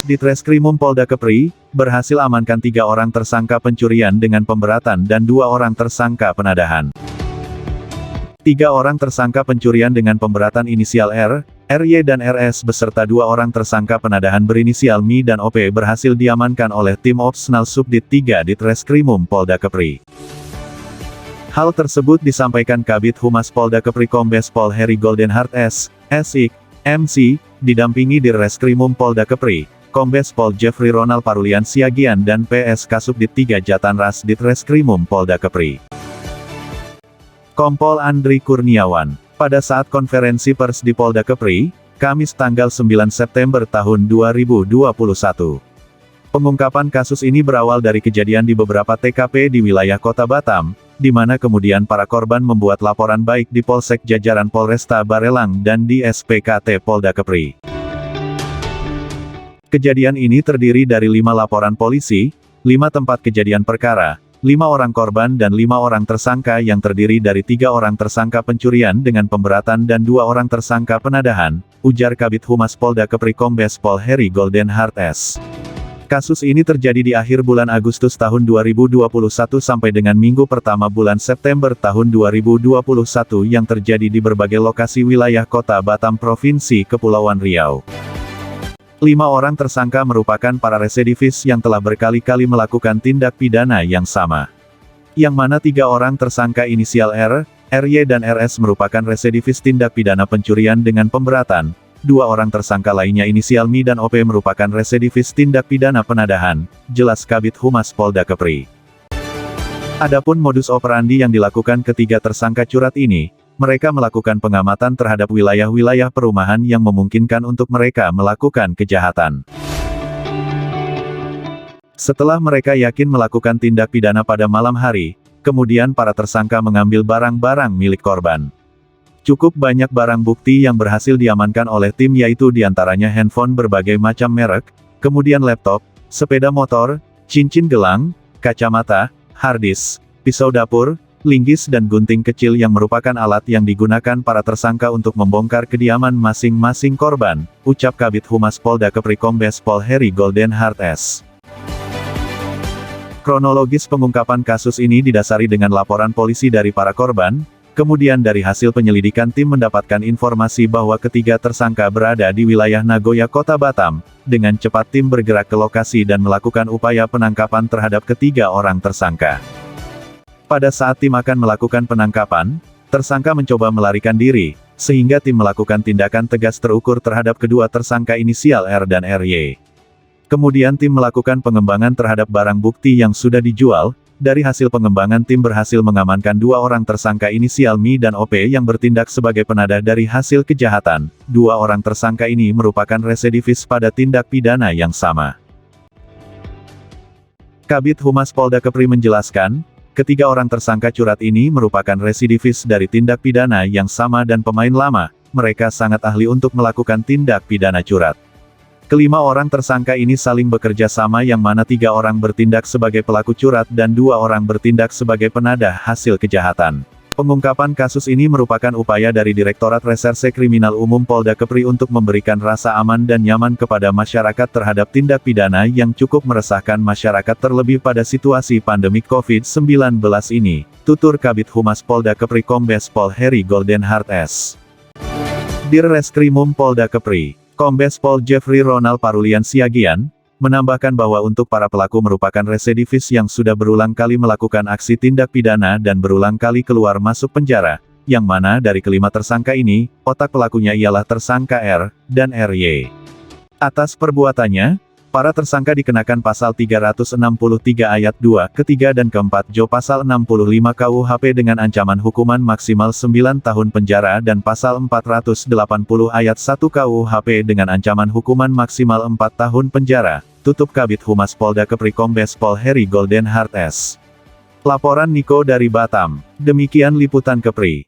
Ditreskrimum Polda Kepri, berhasil amankan 3 orang tersangka pencurian dengan pemberatan dan 2 orang tersangka penadahan. 3 orang tersangka pencurian dengan pemberatan inisial R, RY dan RS beserta 2 orang tersangka penadahan berinisial MI dan OP berhasil diamankan oleh tim Opsnal Subdit 3 Ditreskrimum Polda Kepri. Hal tersebut disampaikan Kabid Humas Polda Kepri Kombes Pol Heri Goldenhart S.Ik, MC, didampingi Direskrimum Polda Kepri, Kombes Pol Jeffrey Ronald Parulian Siagian dan PS Kasubdit 3 Jatanras Ditreskrimum Polda Kepri. Kompol Andri Kurniawan, pada saat konferensi pers di Polda Kepri, Kamis tanggal 9 September tahun 2021. Pengungkapan kasus ini berawal dari kejadian di beberapa TKP di wilayah Kota Batam, di mana kemudian para korban membuat laporan baik di Polsek jajaran Polresta Barelang dan di SPKT Polda Kepri. Kejadian ini terdiri dari 5 laporan polisi, 5 tempat kejadian perkara, 5 orang korban dan 5 orang tersangka yang terdiri dari 3 orang tersangka pencurian dengan pemberatan dan 2 orang tersangka penadahan, ujar Kabid Humas Polda Kepri Kombes Pol Heri Goldenhart S. Kasus ini terjadi di akhir bulan Agustus tahun 2021 sampai dengan minggu pertama bulan September tahun 2021 yang terjadi di berbagai lokasi wilayah Kota Batam Provinsi Kepulauan Riau. 5 orang tersangka merupakan para residivis yang telah berkali-kali melakukan tindak pidana yang sama. Yang mana 3 orang tersangka inisial R, RY dan RS merupakan residivis tindak pidana pencurian dengan pemberatan, 2 orang tersangka lainnya inisial MI dan OP merupakan residivis tindak pidana penadahan, jelas Kabid Humas Polda Kepri. Adapun modus operandi yang dilakukan ketiga tersangka curat ini, mereka melakukan pengamatan terhadap wilayah-wilayah perumahan yang memungkinkan untuk mereka melakukan kejahatan. Setelah mereka yakin melakukan tindak pidana pada malam hari, kemudian para tersangka mengambil barang-barang milik korban. Cukup banyak barang bukti yang berhasil diamankan oleh tim yaitu diantaranya handphone berbagai macam merek, kemudian laptop, sepeda motor, cincin gelang, kacamata, harddisk, pisau dapur, linggis dan gunting kecil yang merupakan alat yang digunakan para tersangka untuk membongkar kediaman masing-masing korban, ucap Kabid Humas Polda Kepri Kombes Pol Heri Goldenhart S. Kronologis pengungkapan kasus ini didasari dengan laporan polisi dari para korban, kemudian dari hasil penyelidikan tim mendapatkan informasi bahwa ketiga tersangka berada di wilayah Nagoya Kota Batam, dengan cepat tim bergerak ke lokasi dan melakukan upaya penangkapan terhadap ketiga orang tersangka. Pada saat tim akan melakukan penangkapan, tersangka mencoba melarikan diri, sehingga tim melakukan tindakan tegas terukur terhadap kedua tersangka inisial R dan RY. Kemudian tim melakukan pengembangan terhadap barang bukti yang sudah dijual, dari hasil pengembangan tim berhasil mengamankan 2 orang tersangka inisial MI dan OP yang bertindak sebagai penadah dari hasil kejahatan. 2 orang tersangka ini merupakan residivis pada tindak pidana yang sama. Kabid Humas Polda Kepri menjelaskan, ketiga orang tersangka curat ini merupakan residivis dari tindak pidana yang sama dan pemain lama, mereka sangat ahli untuk melakukan tindak pidana curat. Kelima orang tersangka ini saling bekerja sama yang mana 3 orang bertindak sebagai pelaku curat dan 2 orang bertindak sebagai penadah hasil kejahatan. Pengungkapan kasus ini merupakan upaya dari Direktorat Reserse Kriminal Umum Polda Kepri untuk memberikan rasa aman dan nyaman kepada masyarakat terhadap tindak pidana yang cukup meresahkan masyarakat terlebih pada situasi pandemi COVID-19 ini, tutur Kabid Humas Polda Kepri Kombes Pol Heri Goldenhart S. Direskrimum Polda Kepri, Kombes Pol Jeffrey Ronald Parulian Siagian, menambahkan bahwa untuk para pelaku merupakan residivis yang sudah berulang kali melakukan aksi tindak pidana dan berulang kali keluar masuk penjara, yang mana dari kelima tersangka ini, otak pelakunya ialah tersangka R dan RY. Atas perbuatannya, para tersangka dikenakan pasal 363 ayat 2, ketiga dan keempat Jo pasal 65 KUHP dengan ancaman hukuman maksimal 9 tahun penjara dan pasal 480 ayat 1 KUHP dengan ancaman hukuman maksimal 4 tahun penjara, tutup Kabid Humas Polda Kepri Kombes Pol Heri Goldenhart S. Laporan Niko dari Batam. Demikian liputan Kepri.